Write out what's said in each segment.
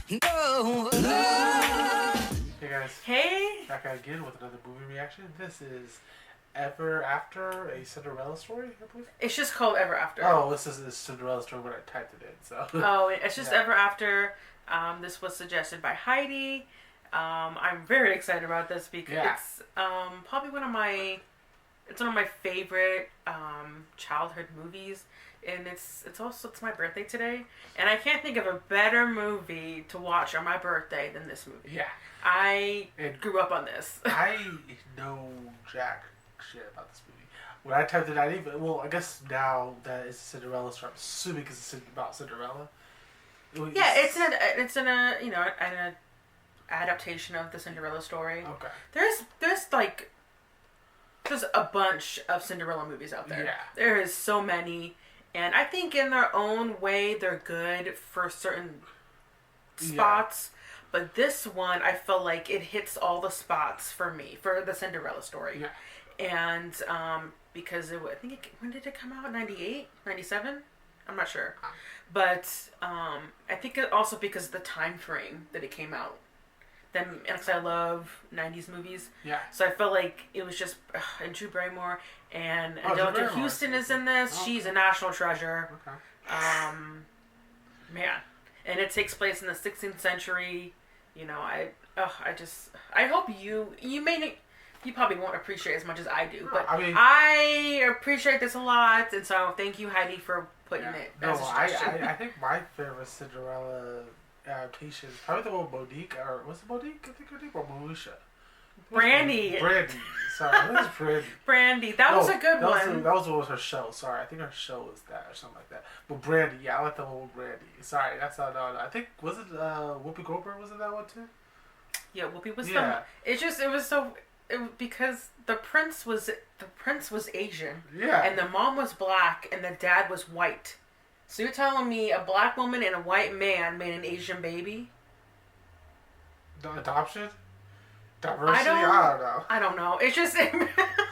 Hey guys. Hey. Back again with another movie reaction. This is Ever After, a Cinderella story, I believe. It's just called Ever After. Oh, this is a Cinderella story when I typed it in. So. Oh, it's just Ever After. This was suggested by Heidi. I'm very excited about this because it's probably one of my favorite childhood movies, and it's my birthday today, and I can't think of a better movie to watch on my birthday than this movie. Yeah, I grew up on this. I know jack shit about this movie. When I typed it, I guess now that it's Cinderella story, I'm assuming because it's about Cinderella. Yeah, it's an adaptation of the Cinderella story. Okay. There's a bunch of Cinderella movies out there. Yeah. There is so many, and I think in their own way they're good for certain spots. Yeah. But this one, I feel like it hits all the spots for me for the Cinderella story. Yeah. And because when did it come out? 98? 97? I'm not sure. But I think it also because of the time frame that it came out. Then, because I love 90s movies. Yeah. So I felt like it was just, and Drew Barrymore and Angelica Houston is in this. Oh. She's a national treasure. Okay. Man. And it takes place in the 16th century. You know, I hope you probably won't appreciate as much as I do, but I appreciate this a lot, and so thank you, Heidi, for putting it as a suggestion. I think my favorite Cinderella adaptation is probably the one Monique, or was it Monique? I think her name, or Moesha. Brandy. Sorry, it was Brandy. Brandy. That was a good one. That was her show. Sorry, I think her show was that or something like that. But Brandy, yeah, I like the one with Brandy. Sorry, that's not. No, I think was it Whoopi Goldberg was in that one too? Yeah, Whoopi was. Yeah. Because the prince was Asian. Yeah. And the mom was black and the dad was white. So you're telling me a black woman and a white man made an Asian baby? The adoption? Diversity? I don't know. It's just I guess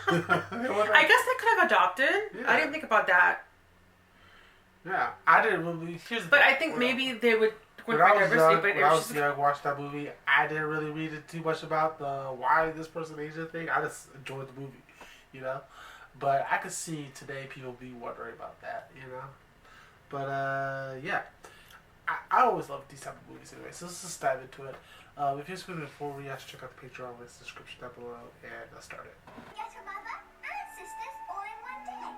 they could have adopted. Yeah. I didn't think about that. Yeah, I didn't really. But I think maybe they would. When I was young, watched that movie, I didn't really read it too much about the why this person Asian thing. I just enjoyed the movie, you know. But I could see today people be wondering about that, you know. But yeah, I always love these type of movies anyway. So let's just dive into it. If you're scrolling before we check out the Patreon link description down below, and let's start it. Get a mother and sisters all in one day.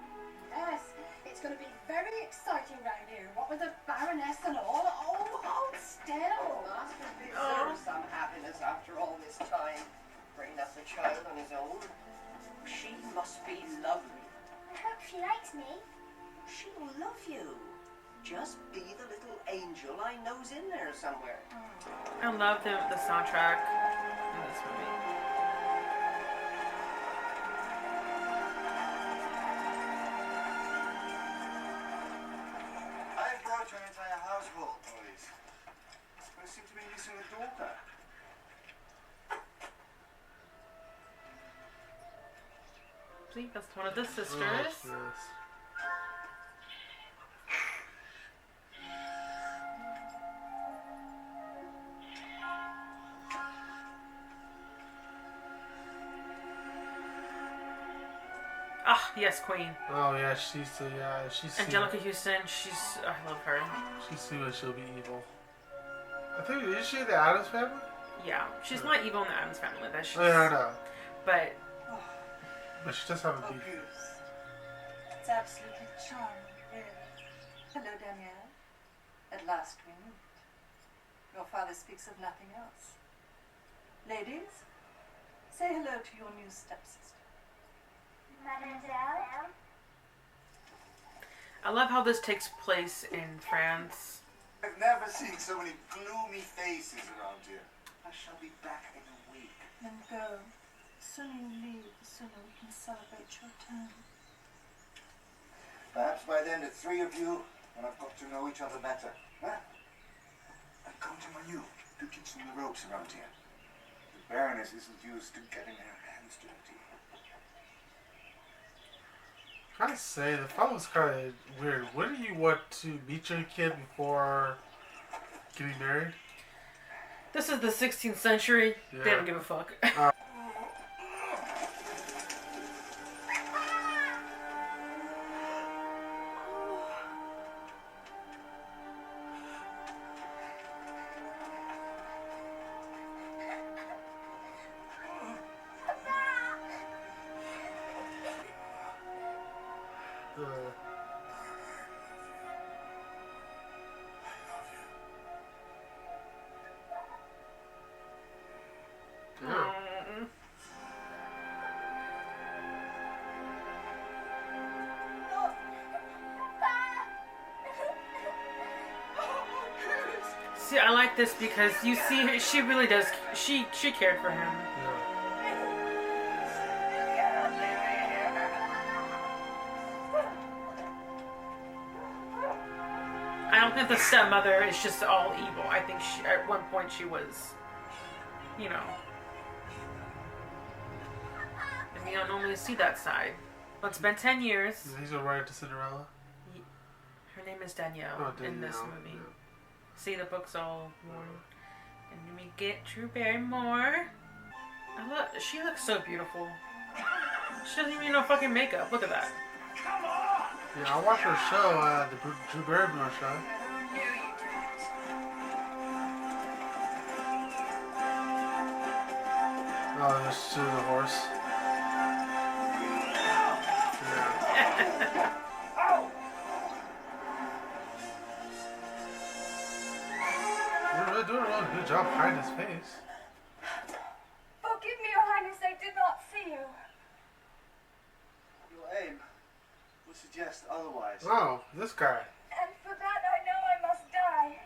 Yes, it's going to be very exciting round here. What with the Baroness and all. Oh, hold still. Master deserves some happiness after all this time. Bringing up the child on his own. She must be lovely. I hope she likes me. She'll love you. Just be the little angel I know's in there somewhere. I love the soundtrack in this movie. I've brought your entire household, Maurice. You seem to be missing a daughter. See, that's one of the sisters. Oh, yes. Ah, yes, Queen. Oh yeah, she's Angelica Houston. I love her. She's soon she'll be evil. I think is she the Addams Family? Yeah, she's not evil in the Addams Family. That she's. Oh yeah, I know. But she does have a beat. It's absolutely charming, really. Hello, Danielle. At last we meet. Your father speaks of nothing else. Ladies, say hello to your new stepsister. Mademoiselle? I love how this takes place in France. I've never seen so many gloomy faces around here. I shall be back in a week. Then go. The sooner you leave, the sooner we can celebrate your turn. Perhaps by then the three of you will have got to know each other better. Huh? I'm counting on you to teach them the ropes around here. The Baroness isn't used to getting her hands dirty. I gotta say, the film was kind of weird. Wouldn't you want to meet your kid before getting married? This is the 16th century. Yeah. They don't give a fuck. See, I like this because you see her, she really does. She cared for him. I don't think the stepmother is just all evil. I think she, at one point she was, you know. And you don't normally see that side. But it's been 10 years. He's a writer to Cinderella. Her name is Danielle, in this movie. Yeah. See, the book's all worn. And then we get Drew Barrymore. She looks so beautiful. She doesn't even need no fucking makeup. Look at that. Yeah, I watched her show, the Drew Barrymore show. Oh, there's to the horse. Yeah. You're really doing a really good job hiding his face. Forgive me, Your Highness, I did not see you. Your aim would suggest otherwise. Oh, this guy. And for that I know I must die.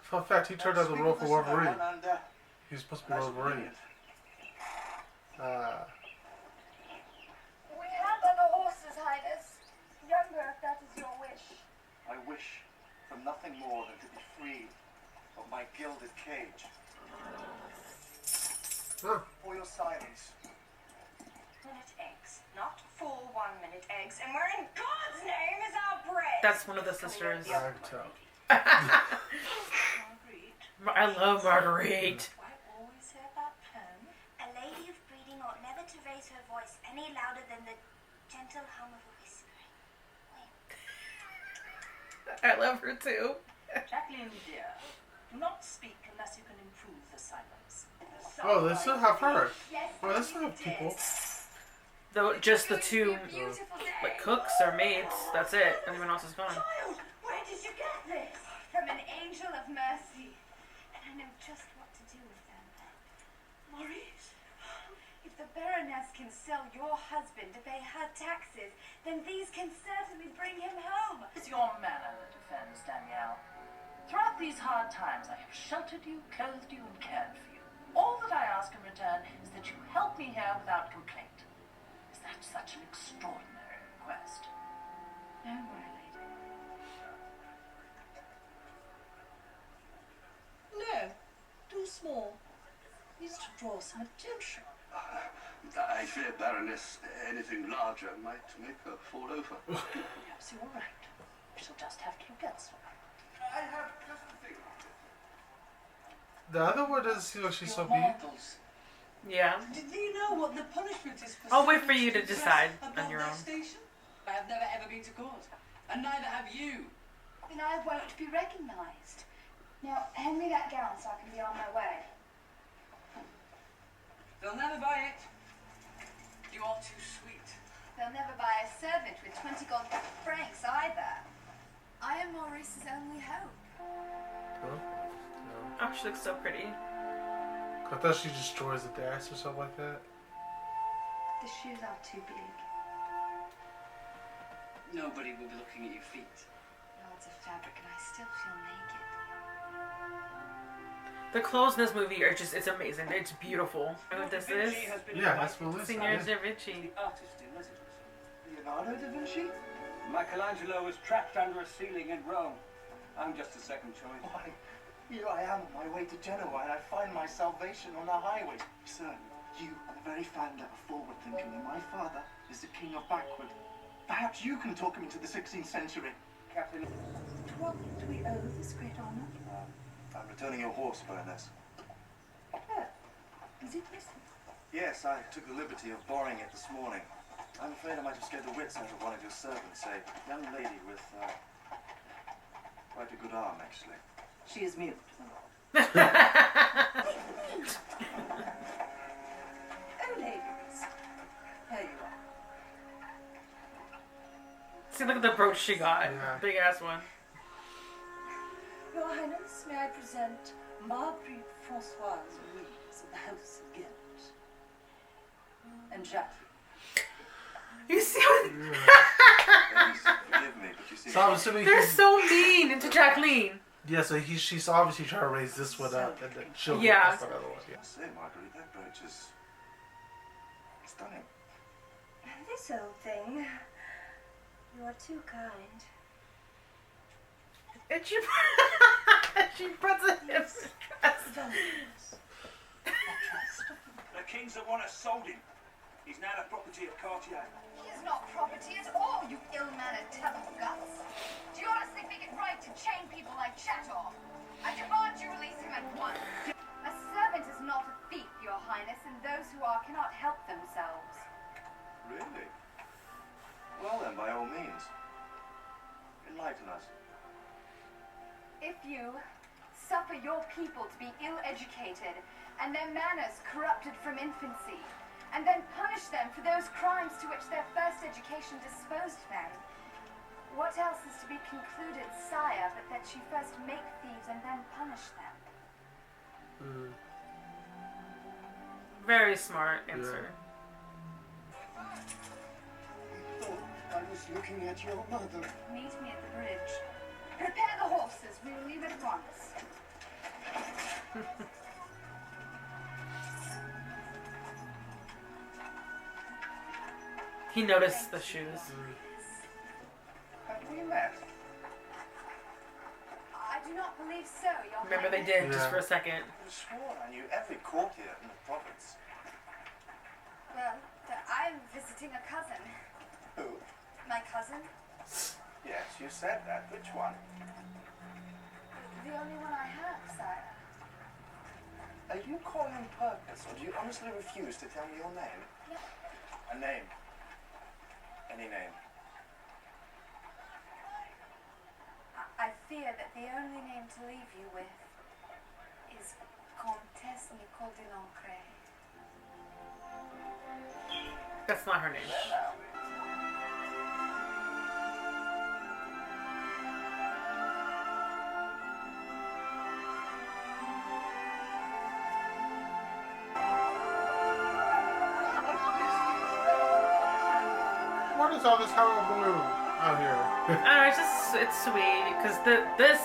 Fun fact, he turned out the role for Wolverine. And, He was supposed to be Wolverine. We have other horses, Highness. Younger, if that is your wish. I wish for nothing more than to be freed of my gilded cage. Huh. For your silence. Minute eggs, not full 1 minute eggs. And where in God's name is our bread? That's one of the sisters. I can tell. I love Marguerite. I always hear that pen. A lady of breeding ought never to raise her voice any louder than the gentle hum of a whispering wind. I love her too. Jacqueline, dear, do not speak unless you can improve the silence. Oh, they still have her. Yes, Oh, they still have people. Though just the two, beautiful day. like cooks or maids. That's it. Everyone else is gone. Child, where did you get this? From an angel of mercy. And I know just what to do with them. Maurice? If the Baroness can sell your husband to pay her taxes, then these can certainly bring him home. It's your manner that offends, Danielle. Throughout these hard times, I have sheltered you, clothed you, and cared for you. All that I ask in return is that you help me here without complaint. Is that such an extraordinary request? No, my lady. No, too small. Needs to draw some attention. I fear, Baroness, anything larger might make her fall over. Perhaps you're right. We shall just have to look elsewhere. I have just a thing. The other one doesn't seem like she's so Your mean. mortals. Yeah. Do you know what the punishment is for I'll wait for sitting you to to dress decide above on your that own. Station? I have never ever been to court, and neither have you. Then I won't be recognised. Now, hand me that gown so I can be on my way. They'll never buy it. You are too sweet. They'll never buy a servant with 20 gold francs either. I am Maurice's only hope. Huh? Oh, she looks so pretty. I thought she destroys the dress or something like that. The shoes are too big. Nobody will be looking at your feet. Yards of fabric and I still feel naked. The clothes in this movie are just, it's amazing. It's beautiful. You know what this is? Yeah, that's Melissa. Signor Yeah. Da Vinci. Artist in residence. Leonardo da Vinci? Michelangelo was trapped under a ceiling in Rome. I'm just a second choice. Why, here I am on my way to Genoa, and I find my salvation on the highway. Sir, you are the very founder of forward thinking, and my father is the king of backward. Perhaps you can talk him into the 16th century. Captain. To what do we owe this great honor? I'm returning your horse, Baroness. Oh, is it missing? Yes, I took the liberty of borrowing it this morning. I'm afraid I might have scared the wits out of one of your servants, a young lady with quite a good arm, actually. She is mute. Oh, ladies. Here you are. See, look at the brooch she got. Yeah. Big ass one. Your Highness, may I present Marguerite Françoise Louise of the House of Ghent. And Jacques. You see what? Ladies, forgive me, but you see... So I'm assuming They're so mean to Jacqueline. Yeah, so she's obviously trying to raise this one up, and then she'll Yeah. get another one. Yeah. I say, Marguerite, that brooch is stunning. This old thing. You are too kind. And she puts it in his dress. The kings that want us sold him. He's now the property of Cartier. He is not property at all, you ill-mannered tub of guts. Do you honestly think it right to chain people like Chateau? I demand you release him at once. A servant is not a thief, Your Highness, and those who are cannot help themselves. Really? Well then, by all means. Enlighten us. If you suffer your people to be ill-educated and their manners corrupted from infancy, and then punish them for those crimes to which their first education disposed them, what else is to be concluded, sire, but that you first make thieves and then punish them? Very smart answer. I was looking at your mother. Meet me at the bridge. Prepare the horses. We will leave at once. He noticed the shoes. Have we met? I do not believe so, Your Remember they Highness. did just for a second. I swore I knew every courtier in the province. Well, I'm visiting a cousin. Who? My cousin? Yes, you said that. Which one? The only one I have, sire. Are you calling on purpose, or do you honestly refuse to tell me your name? No. A name. Any name. I fear that the only name to leave you with is Comtesse Nicole de Lancre. That's not her name. What is all this color blue out here? It's sweet because this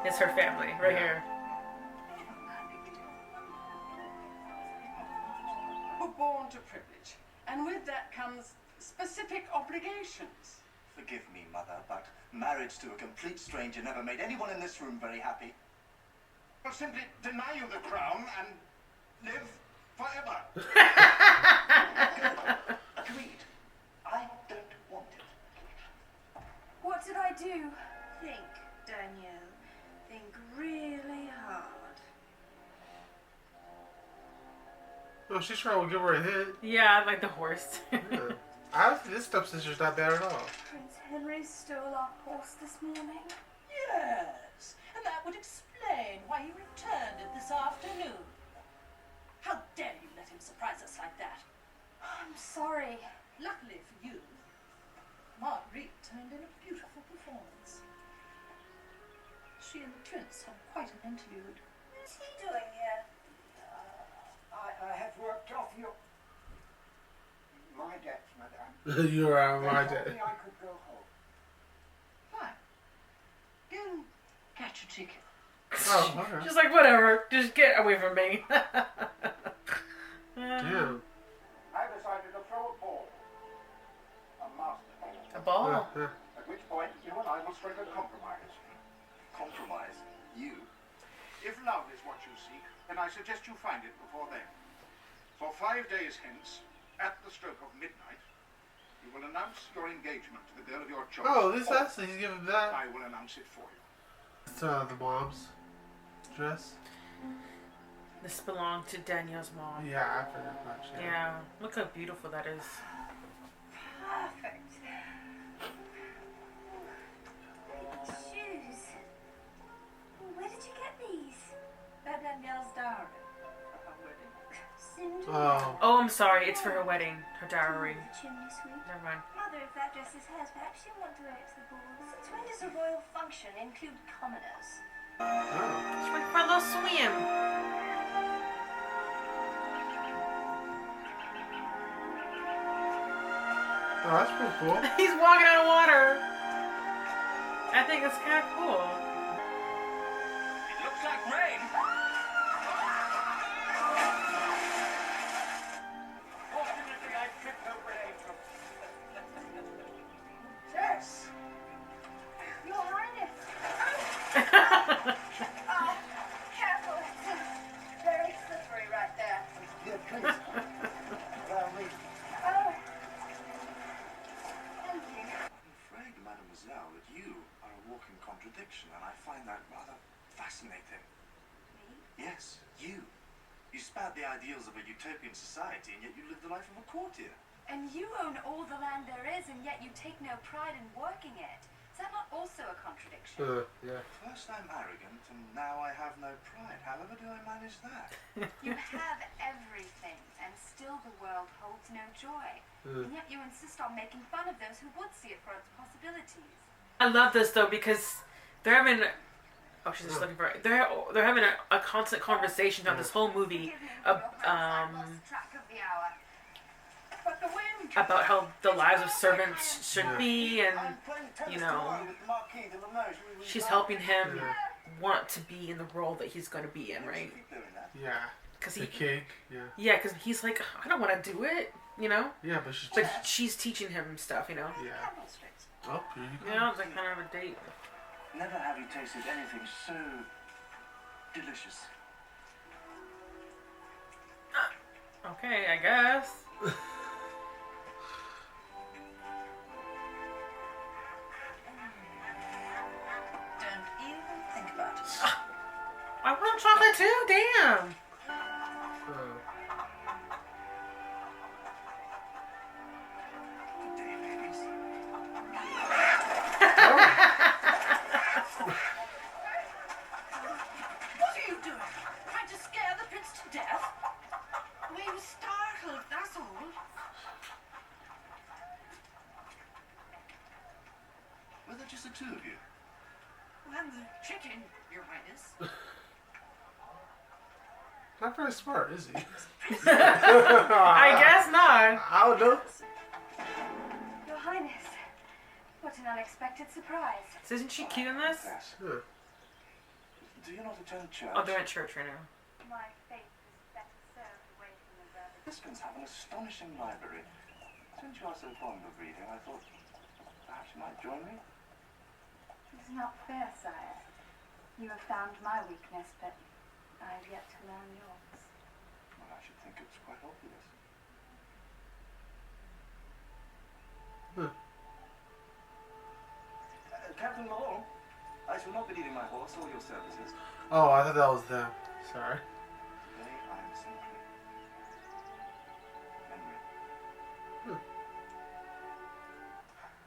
is her family right here. We're born to privilege, and with that comes specific obligations. Forgive me, Mother, but marriage to a complete stranger never made anyone in this room very happy. I'll simply deny you the crown and live forever. Agreed. I don't want it. What did I do? Think, Danielle. Think really hard. Oh, she's trying to give her a hit. Yeah, like the horse. Yeah. Honestly, this stepsister's not bad at all. Prince Henry stole our horse this morning. Yes, and that would explain why he returned it this afternoon. How dare you let him surprise us like that? I'm sorry. Luckily for you, Marguerite turned in a beautiful performance. She and the Prince had quite an interlude. What's he doing here? I have worked off my debts, madame. You're out of They my told day. me I could go home. Fine. Go catch a ticket. Oh, okay. She's like, whatever, just get away from me. Damn. I decided to throw a ball. A master ball. A ball. At which point, you and I will strike a compromise. Compromise? You? If love is what you seek, then I suggest you find it before then. For 5 days hence, at the stroke of midnight, You will announce your engagement to the girl of your choice. Oh, this actually, he's giving that. I will announce it for you. It's the mom's dress. This belonged to Danielle's mom. Yeah, I forgot that shit. Yeah, look how beautiful that is. Perfect. Shoes. Where did you get these? They're Danielle's dowry for her wedding. Cinderella. Oh. I'm sorry. It's for her wedding, her dowry. The chimney sweep. Never mind. Mother, if that dress is hers, perhaps she'll want to wear it to the ball. Since when does a royal function include commoners? Oh. She went for a little swim. Oh, that's pretty cool. He's walking out of water. I think it's kind of cool. It looks like rain. Fortunately, I tripped over an apron. Yes! Your Highness. Oh, careful. It's very slippery right there. Yeah, please. Allow me. Oh. Thank you. I'm afraid, mademoiselle, that you are a walking contradiction, and I find that rather fascinating. Me? Yes, you. You spout the ideals of a utopian society, and yet you live the life of a courtier. And you own all the land there is, and yet you take no pride in working it. Is that not also a contradiction? Yeah. First I'm arrogant, and now I have no pride. However do I manage that? You have everything, and still the world holds no joy. And yet you insist on making fun of those who would see it for its possibilities. I love this though because they're having. Oh, she's just looking for it. They're having a constant conversation on this whole movie. Forgive me, Your Highness, I lost track of the hour. But the wind. About how the lives of servants should be, and I'm playing tennis you know, tomorrow with the Marquis de Limoges. she's helping him want to be in the role that he's going to be in, right? Keep doing that. Yeah. Because The cake. Yeah. yeah, because he's like, I don't want to do it, you know. Yeah, but she's. But she's teaching him stuff, you know. Yeah. Candlesticks. Oh, here you go. Yeah, it's like kind of a date. Never have you tasted anything so delicious. Okay, I guess. Don't even think about it. I want chocolate too. Damn. Good day, ladies. What are you doing? Trying to scare the prince to death? Well, he was startled, that's all. Were there just the two of you? And the chicken, Your Highness. Not very smart, is he? I guess not. I don't know. Your Highness, what an unexpected surprise. Isn't she cute in this? Yes. Huh. Do you not attend church? Oh, they're at church right now. My faith is better served away from the verbiage. Franciscans have an astonishing library. Since you are so fond of reading, I thought perhaps you might join me. It's not fair, sire. You have found my weakness, but I have yet to learn yours. Well, I should think it's quite obvious. Captain Malone, I shall not be needing my horse or your services. Oh, I thought that was them. Sorry. Today I am simply memory.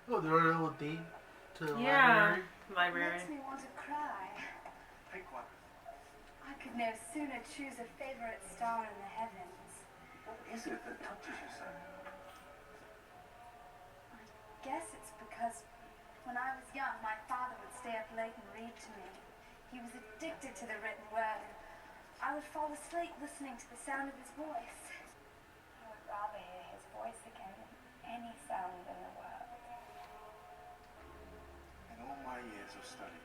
Oh, they're on a little date to the Yeah, library. Makes me want to cry. Pick one. I could no sooner choose a favorite star in the heavens. What is it that touches you so? I guess it's because when I was young, my father would stay up late and read to me. He was addicted to the written word. I would fall asleep listening to the sound of his voice. I would rather hear his voice again than any sound in the world. In all my years of study,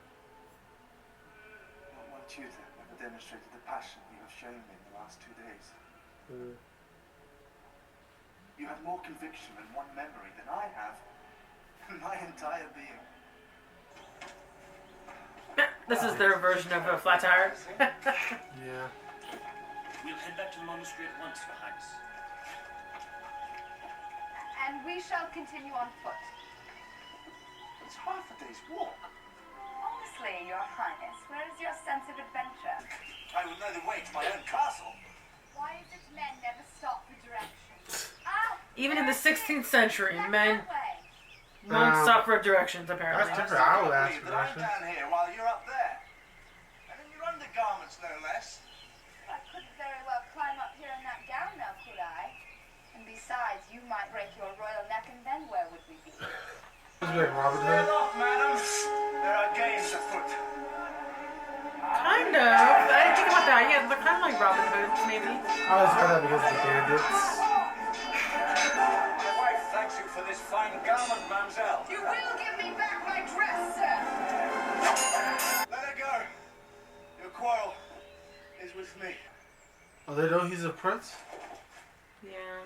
not one tutor ever demonstrated the passion you have shown me in the last 2 days. You have more conviction and one memory than I have in my entire being. This is their version of a flat tire. Yeah. We'll head back to the monastery at once, Your Highness. and we shall continue on foot. It's half a day's walk. Honestly, Your Highness, where is your sense of adventure? I would know the way to my own castle. Why is it men never stop for directions? Even in the 16th century, men That way. won't stop for directions, apparently. That's different. I would ask for But I'm directions. down here while you're up there. And in your undergarments, no less. I couldn't very well climb up here in that gown now, could I? And besides, you might break your royal neck, and then where would we be? It's like Robin Get Hood. off, madam. There are games afoot. Kind of. I didn't think about that. Yeah, they're kind of like Robin Hood, maybe. I always thought that because of the bandits. My wife thanks you for this fine garment, mademoiselle. You will give me back my dress, sir! Let her go. Your quarrel is with me. Oh, they know he's a prince? Yeah.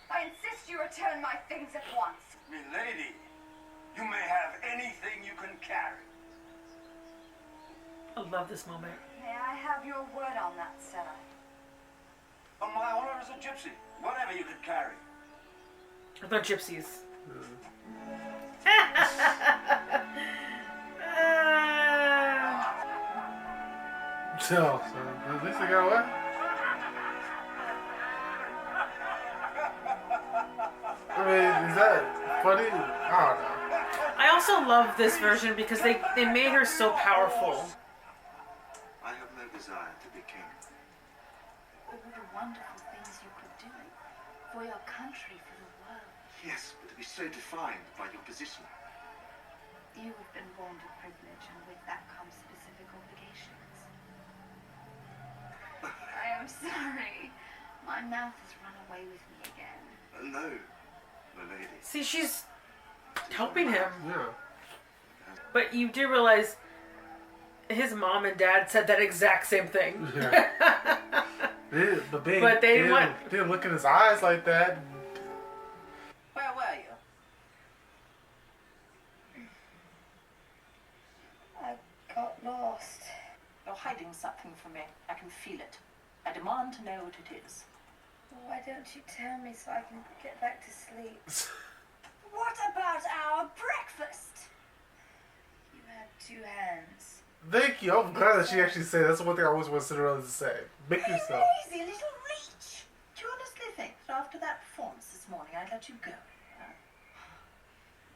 I insist you return my things at once. Milady, you may have anything you can carry. I love this moment. May I have your word on that, sir? On my honor as a gypsy, whatever you could carry. I thought gypsies. So at least they got away. I mean, is that funny? I don't know. I also love this version because they made her so powerful. I have no desire to be king. All the wonderful things you could do for your country, for the world. Yes, but to be so defined by your position. You have been born to privilege, and with that comes specific obligations. I am sorry. My mouth has run away with me again. No, my lady. See, she's helping him. Yeah. But you do realize his mom and dad said that exact same thing. Yeah. But they didn't look in his eyes like that. Where were you? I got lost. You're hiding something from me. I can feel it. I demand to know what it is. Why don't you tell me so I can get back to sleep? What about our breakfast? You had 2 hands. Thank you. I'm glad that she actually said that's the one thing I always want Cinderella to say. Make yourself. Lazy little reach. Do you honestly think that after that performance this morning I'd let you go?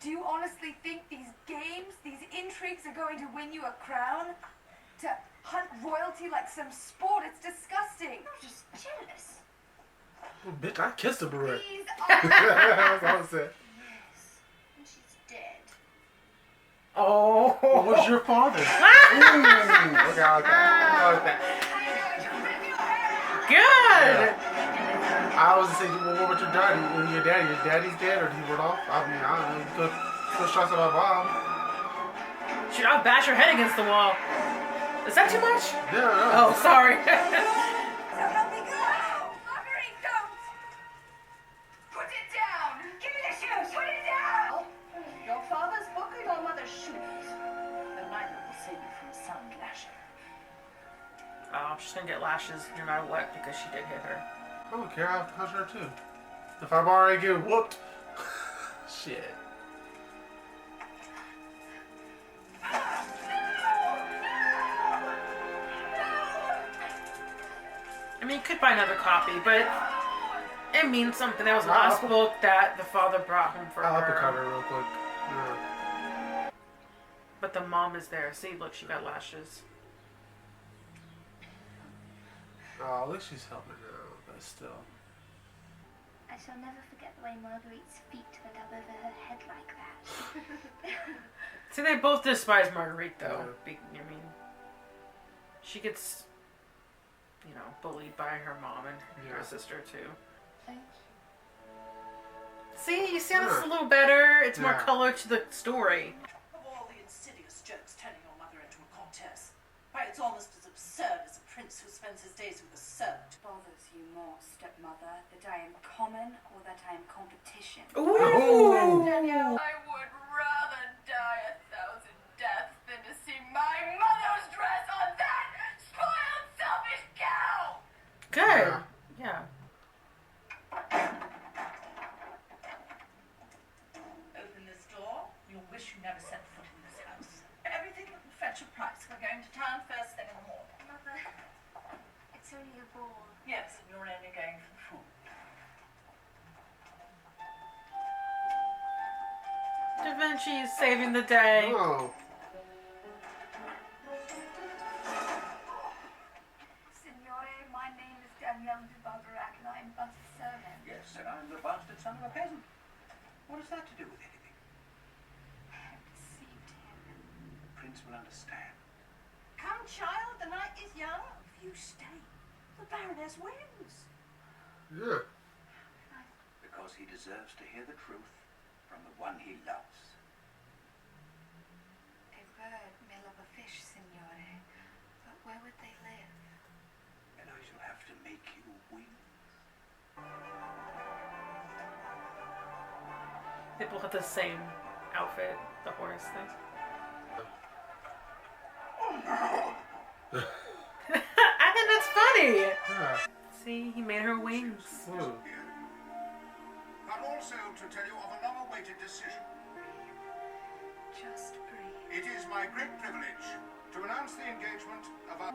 Do you honestly think these games, these intrigues are going to win you a crown? To hunt royalty like some sport? It's disgusting. I'm just jealous. Oh, bitch, I kissed a beret. These That's all I said. Yes, and she's dead. Oh. What was your father? Ooh. Okay, I like that. Good. I was saying, well, what about your daddy? Your daddy's dead, or did he run off? I mean, I don't know. Go shots at my mom. Should I bash her head against the wall? Is that too much? Yeah, no. Oh, sorry. So help me God! Marguerite, don't! Put it down! Give me the shoes! Put it down! Your father's book or your mother's shoes? But neither will save you from sound lashing. Oh, she's gonna get lashes no matter what because she did hit her. I don't care. I'll touch her too. If I'm already getting whooped. Shit. I mean, you could buy another copy, but it means something. That was the last book that the father brought home for I'll her. uppercut her real quick. Yeah. But the mom is there. See, look, she got lashes. Oh, at least she's helping now, but still. I shall never forget the way Marguerite's feet went up over her head like that. See, they both despise Marguerite, though. I mean, she gets, you know, bullied by her mom and her sister, too. Thank you. See, you see how this is a little better? It's more Yeah. color to the story. Of all the insidious jokes turning your mother into a comtesse, why, it's almost as absurd as a prince who spends his days with a servant. Bothers you more, stepmother, that I am common or that I am competition? Ooh! Danielle, I would rather die 1,000 deaths than to see my mother's dress on that spoiled, selfish cow! Good. Yeah. only a ball. Yes, and you're only going for the food. Da Vinci is saving the day. Oh. Signore, my name is Danielle de Barbarac, and I am but a servant. Yes, and I'm the bastard son of a peasant. What has that to do with anything? I have deceived him. The prince will understand. Come, child, the night is young. If you stay, the Baroness wins. Yeah. Because he deserves to hear the truth from the one he loves. A bird may love a fish, Signore, but where would they live? And I shall have to make you wings. They both have the same outfit, the horse thing. I think that's funny. Yeah. See, he made her wings. Ooh. And also to tell you of a long-awaited decision. Just breathe. It is my great privilege to announce the engagement of our...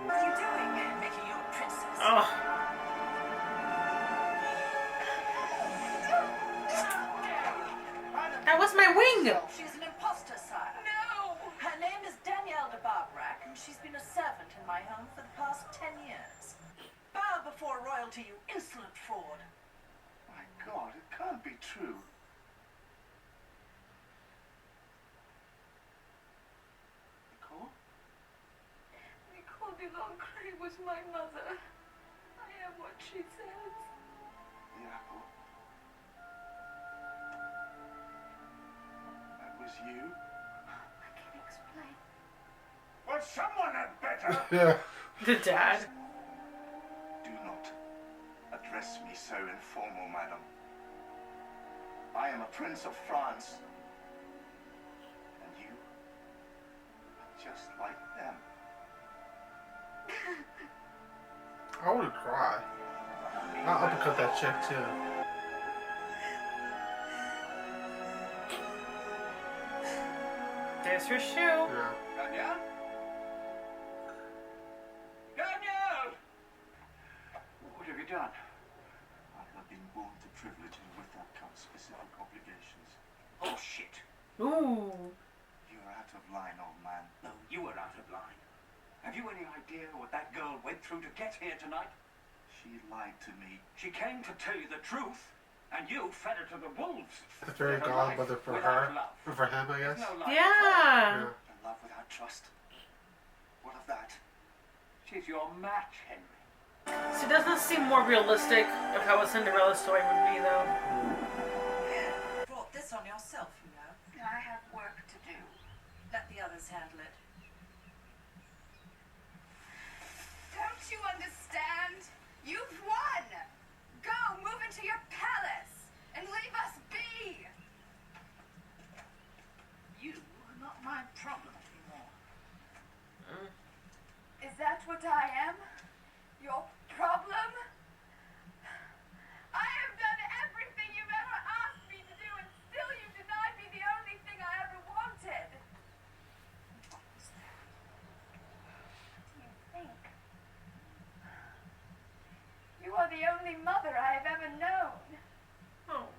What are you doing? Making you a princess. Oh, that was my wing. She's an imposter, sire. No! Her name is Danielle de Barbarac, and she's been a servant in my home for the past 10 years. Bow before royalty, you insolent fraud. My God, it can't be true. Nicole? Nicole de Lancre was my mother. I am what she says. The apple. That was you? I can explain. Well, someone had better. Yeah. The dad. Do not address me so informal, madam. I am a prince of France. And you are just like them. I would cry. I'll uppercut that chick too. There's her shoe. Yeah. Danielle? Danielle! What have you done? I have been born to privilege, and with that comes specific obligations. Oh, shit. Ooh. You're out of line, old man. No, you are out of line. Have you any idea what that girl went through to get here tonight? She lied to me. She came to tell you the truth, and you fed her to the wolves. The fairy Her godmother life for without her. love. For him, I guess. No life. Yeah. Yeah. And love without trust. What of that? She's your match, Henry. She doesn't seem more realistic of how a Cinderella story would be, though. You brought this on yourself, you know. I have work to do. Let the others handle it. Don't you understand? You've won! Go, move into your palace, and leave us be! You are not my problem anymore. Is that what I am? Your problem? I have done everything you've ever asked me to do, and still you denied me the only thing I ever wanted. What was that? What do you think? You are the only mother I have ever known. Oh.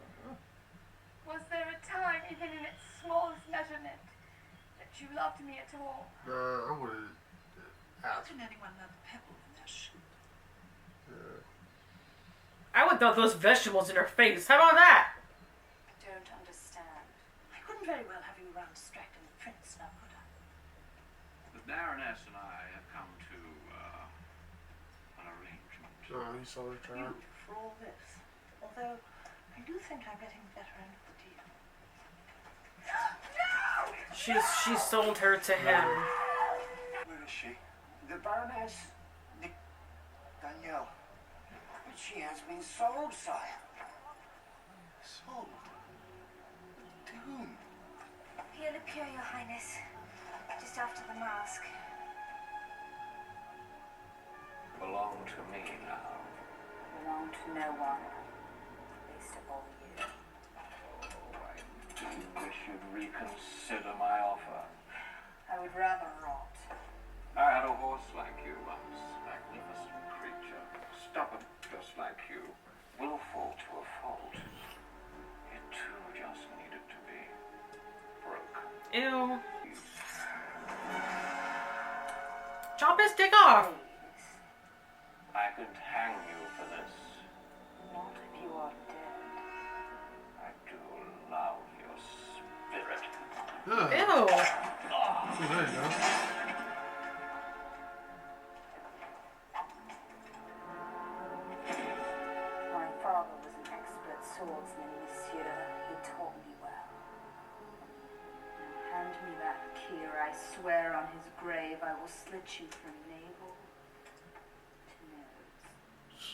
Was there a time, even in its smallest measurement, that you loved me at all? I would have How asked. can anyone love a pebble in their shoe? I would throw those vegetables in her face. How about that? I don't understand. I couldn't very well have you around distracting the prince, now could I? The Baroness and I have come to an arrangement. Oh, you saw the You trap. for all this. Although, I do think I'm getting the better end of the deal. She sold her to him. Where is she? The Baroness? Danielle. But she has been sold, sire. Sold? To whom? He'll appear, Your Highness, just after the mask. Belong to me now. Belong to no one, least of all you. Oh, I wish you'd reconsider my offer. I would rather rot. I had a horse like you once, magnificent creature, stubborn just like you, willful to a fault. It too just needed to be broke. Ew. Chop his dick off. I could hang you for this. Not if you are dead. I do love your spirit. Ew. Oh, there you go. My father was an expert swordsman, monsieur. He taught me well. Now hand me that key, or I swear on his grave I will slit you from navel to nose.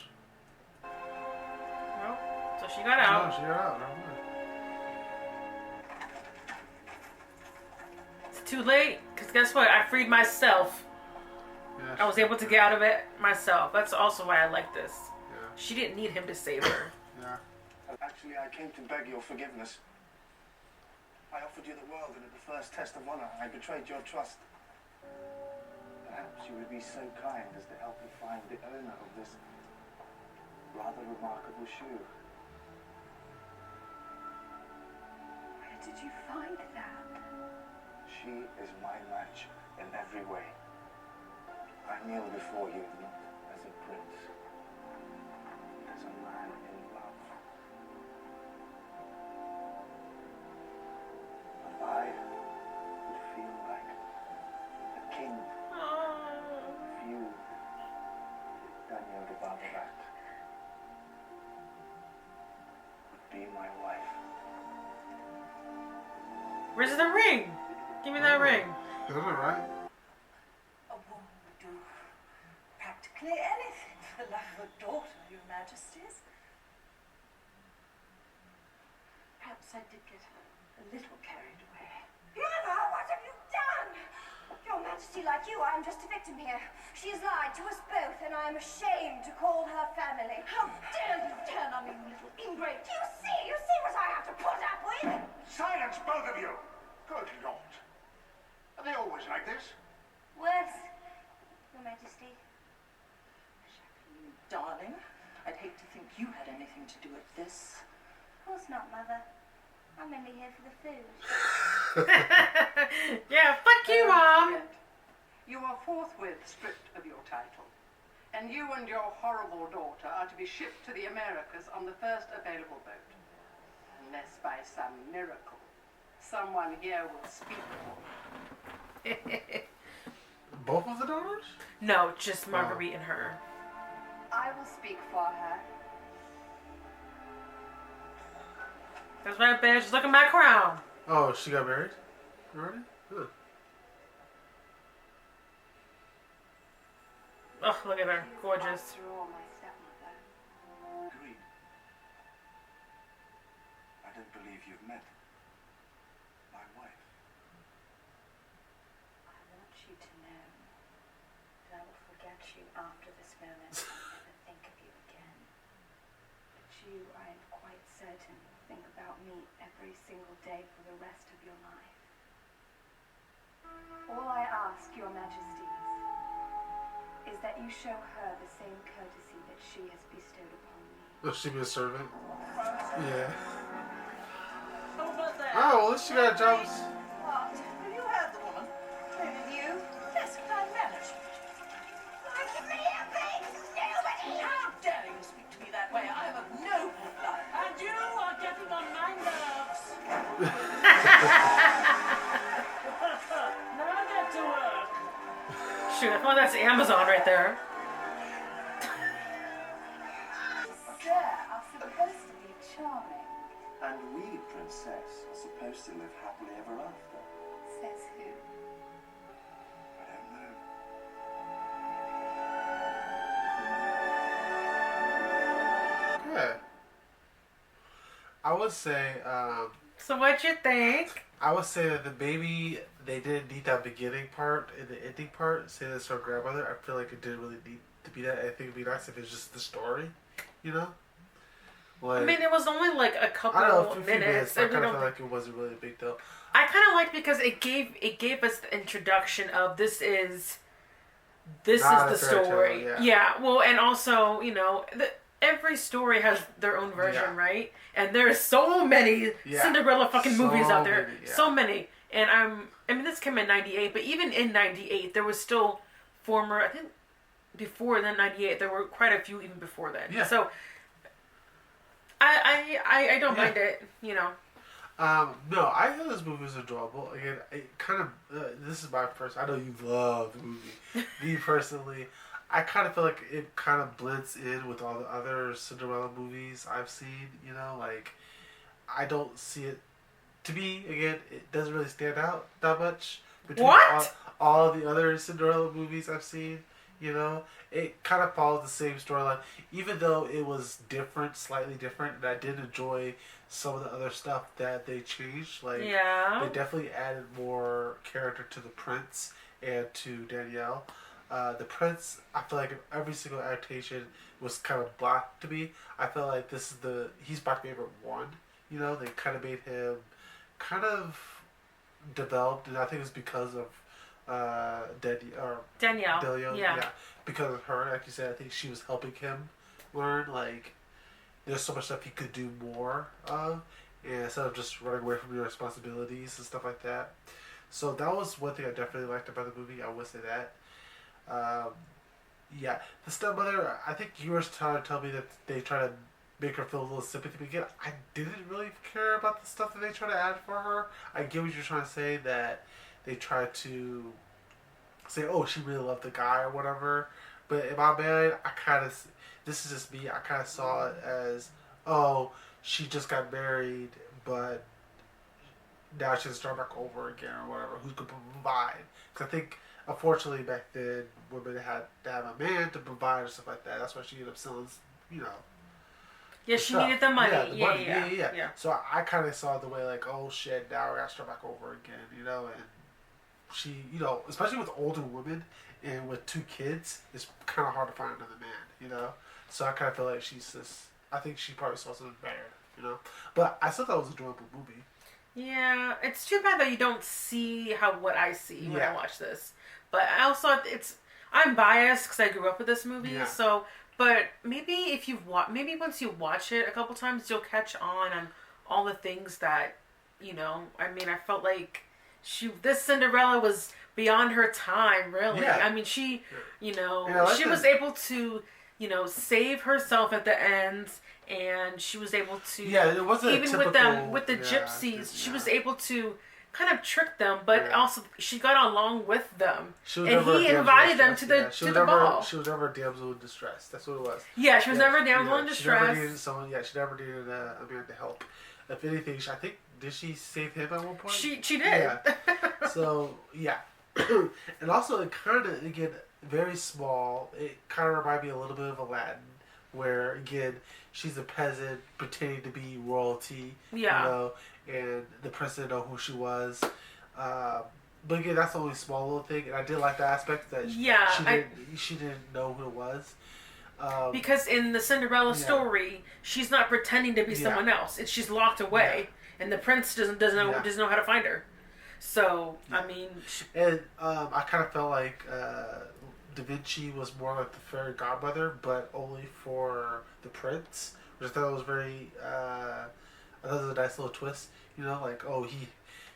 Well, so she got out. No, she got out. Never mind. It's too late, because guess what? I freed myself. Yeah, I was able to get out of it myself. That's also why I like this. Yeah. She didn't need him to save her. Yeah. Actually, I came to beg your forgiveness. I offered you the world, and at the first test of honor, I betrayed your trust. Perhaps you would be so kind as to help me find the owner of this rather remarkable shoe. Where did you find that? She is my match in every way. I kneel before you not as a prince, but as a man in love. But I would feel like a king if you, Danielle de Barbarat, would be my wife. Where's the ring? Give me that ring. Is it right? A woman would do practically anything for the love of a daughter, your majesties. Perhaps I did get a little carried away. Mother, what have you done? Your Majesty, like you, I am just a victim here. She has lied to us both, and I am ashamed to call her family. How dare you turn on me, you little ingrate? You see what I have to put up with? Silence, both of you! Good Lord. Are they always like this? Worse, Your Majesty. Jacqueline, darling, I'd hate to think you had anything to do with this. Of course not, Mother. I'm only here for the food. Yeah, fuck you, Mom. Yet, you are forthwith stripped of your title, and you and your horrible daughter are to be shipped to the Americas on the first available boat. Unless by some miracle, someone here will speak for you. Both of the daughters? No, just Marguerite and her. I will speak for her. That's right, bitch. Look at my crown. Oh, she got married already? Good. Oh, look at her. Gorgeous. After all, my stepmother. Agreed. I don't believe you've met my wife. I want you to know that I will forget you after this moment and never think of you again. But you, I am quite certain, think about me every single day for the rest of your life. All I ask, Your Majesties, is that you show her the same courtesy that she has bestowed upon me. Oh, she be a servant? Yeah. Over there. Oh, well, at least she got jobs. What? Have you heard the woman? Have you? Yes, but I managed. Like me a big nobody! How dare you speak to me that way? I'm of noble blood. And you are getting on my nerves. Now get to work. Shoot, I thought that's Amazon right there. Sir, are supposed to be charming. And we, princess, are supposed to live happily ever after. Says who? I don't know. Good. I would say, So what you think? I would say that the baby, they didn't need that beginning part and the ending part. Say that's her grandmother. I feel like it didn't really need to be that. I think it'd be nice if it's just the story, you know. Like, I mean, it was only like a couple minutes. I kind of feel like it wasn't really a big deal. I kind of liked because it gave us the introduction of this is the story. Tale, yeah. Well, and also every story has their own version, right? And there's so many Cinderella fucking movies out there, so many. And I mean, this came in '98, but even in '98, there was still former. I think before then '98, there were quite a few even before then. Yeah. So I don't mind it, No, I thought this movie was enjoyable. Again, it kind of this is my first. I know you love the movie. Me personally, I kind of feel like it kind of blends in with all the other Cinderella movies I've seen. Like I don't see it. To me, again, it doesn't really stand out that much between all the other Cinderella movies I've seen. It kind of follows the same storyline, even though it was different, slightly different, and I did enjoy some of the other stuff that they changed. Like, they definitely added more character to the prince and to Danielle. The prince, I feel like in every single adaptation was kind of black to me. I feel like he's my favorite one. They kind of made him kind of developed, and I think it's because of Danielle, yeah, because of her, like you said, I think she was helping him learn. Like, there's so much stuff he could do more of, and instead of just running away from your responsibilities and stuff like that. So that was one thing I definitely liked about the movie. I would say that. The stepmother. I think you were trying to tell me that they try to make her feel a little sympathy. But again, I didn't really care about the stuff that they try to add for her. I get what you're trying to say, that they try to say, oh, she really loved the guy or whatever. But in my mind, this is just me, I kind of saw it as, oh, she just got married, but now she can start back over again or whatever. Who's going to provide? Because I think, unfortunately, back then, women had to have a man to provide or stuff like that. That's why she ended up selling, Yeah, she needed the money. Yeah. So I kind of saw it the way like, oh shit, now I got to start back over again, and she, especially with older women and with 2 kids, it's kind of hard to find another man, So I kind of feel like she's just, I think she probably saw something better, But I still thought it was an enjoyable movie. Yeah, it's too bad that you don't see what I see when I watch this. But I also, I'm biased because I grew up with this movie, so. But maybe maybe once you watch it a couple times, you'll catch on all the things that, I mean, I felt like this Cinderella was beyond her time, really. Yeah. I mean, she was able to, save herself at the end, and she was able to, it wasn't even with the gypsies, she was able to kind of tricked them, but also she got along with them, and he invited them to the ball. She was never a damsel in distress. That's what it was. Yeah, she was never a damsel in distress. She never needed someone. Yeah, she never needed a man to help. If anything, I think did she save him at one point? She did. Yeah. So and also it kind of again very small. It kind of reminded me a little bit of Aladdin, where again she's a peasant pretending to be royalty. Yeah. And the prince didn't know who she was. But again, that's the only small little thing, and I did like the aspect that she didn't know who it was. Because in the Cinderella story, she's not pretending to be someone else. She's locked away, and the prince doesn't know how to find her. So I mean, and I kind of felt like Da Vinci was more like the fairy godmother, but only for the prince, which I thought was very. I thought it was a nice little twist, like, oh,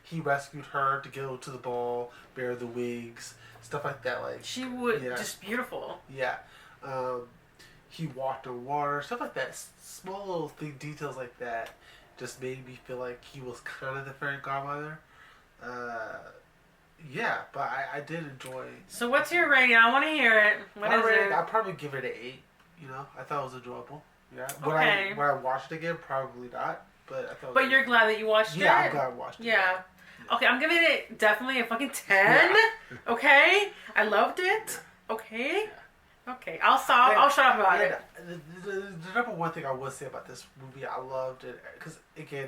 he rescued her to go to the ball, bear the wigs, stuff like that. Like she would just beautiful. Yeah, he walked on water, stuff like that. Small little details like that just made me feel like he was kind of the fairy godmother. But I did enjoy. So what's your rating? I want to hear it. What is it? I'd probably give it an 8. I thought it was enjoyable. Yeah. Okay. When I watched it again, probably not. But I thought. But you're glad that you watched it. Yeah, I'm glad I watched it. Yeah. Okay, I'm giving it definitely a fucking 10. Yeah. Okay, I loved it. Okay. Yeah. Okay, I'll shut up about it. The number one thing I would say about this movie, I loved it because again,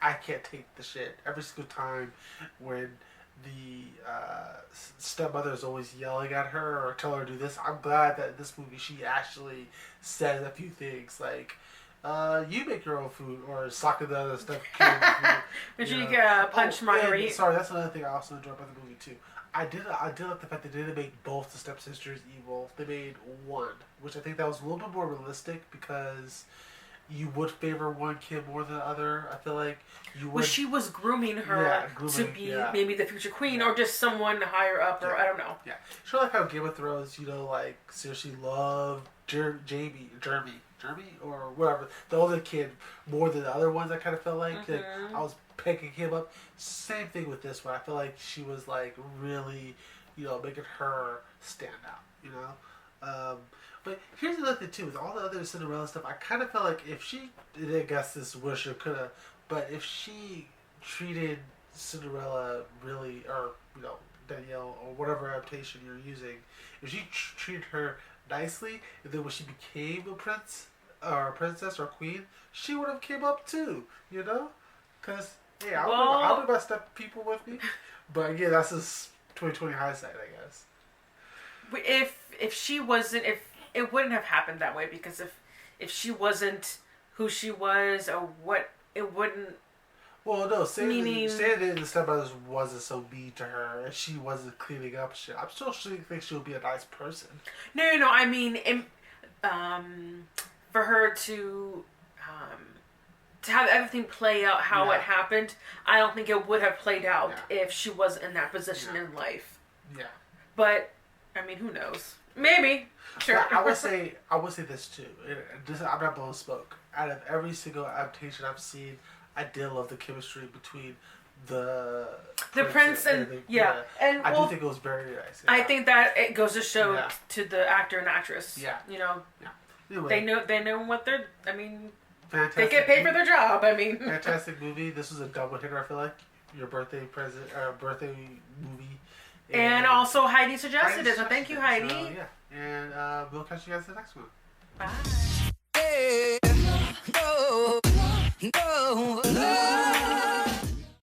I can't take the shit every single time when the stepmother is always yelling at her or telling her to do this. I'm glad that in this movie she actually said a few things like. You make your own food, or soccer the other stuff. Did you punch Marguerite? Sorry, that's another thing I also enjoyed about the movie too. I did like the fact that they didn't make both the stepsisters evil. They made one, which I think that was a little bit more realistic because you would favor one kid more than the other. I feel like you would. Well, she was grooming her to be maybe the future queen or just someone higher up, or I don't know. Yeah, sure. Like how Game of Thrones, like seriously loved Jeremy, or whatever, the older kid more than the other ones. I kind of felt like I was picking him up. Same thing with this one. I feel like she was like really, making her stand out. But here's another thing too: with all the other Cinderella stuff, I kind of felt like if she, I guess this wish or coulda, but if she treated Cinderella really, or Danielle or whatever adaptation you're using, if she treated her nicely, and then when she became a prince or a princess or queen, she would have came up too, because I'll do my step people with me, but again, that's just 2020 hindsight, I guess. If she wasn't, if it wouldn't have happened that way, because if she wasn't who she was or what, it wouldn't. Well, no, saying that the stepbrothers wasn't so mean to her and she wasn't cleaning up shit, I'm still think she'll be a nice person. No. I mean, for her to have everything play out how it happened, I don't think it would have played out if she was in that position in life. Yeah. But I mean, who knows? Maybe. Sure. I would say this too. I'm not blowing smoke. Out of every single adaptation I've seen, I did love the chemistry between the prince and and I do think it was very nice. I think that it goes to show to the actor and actress. Yeah. Anyway, they know what they're. I mean, fantastic. They get paid for their job. I mean, fantastic movie. This was a double hitter. I feel like your birthday movie. And also Heidi suggested it. So thank you, Heidi. And we'll catch you guys in the next one. Bye.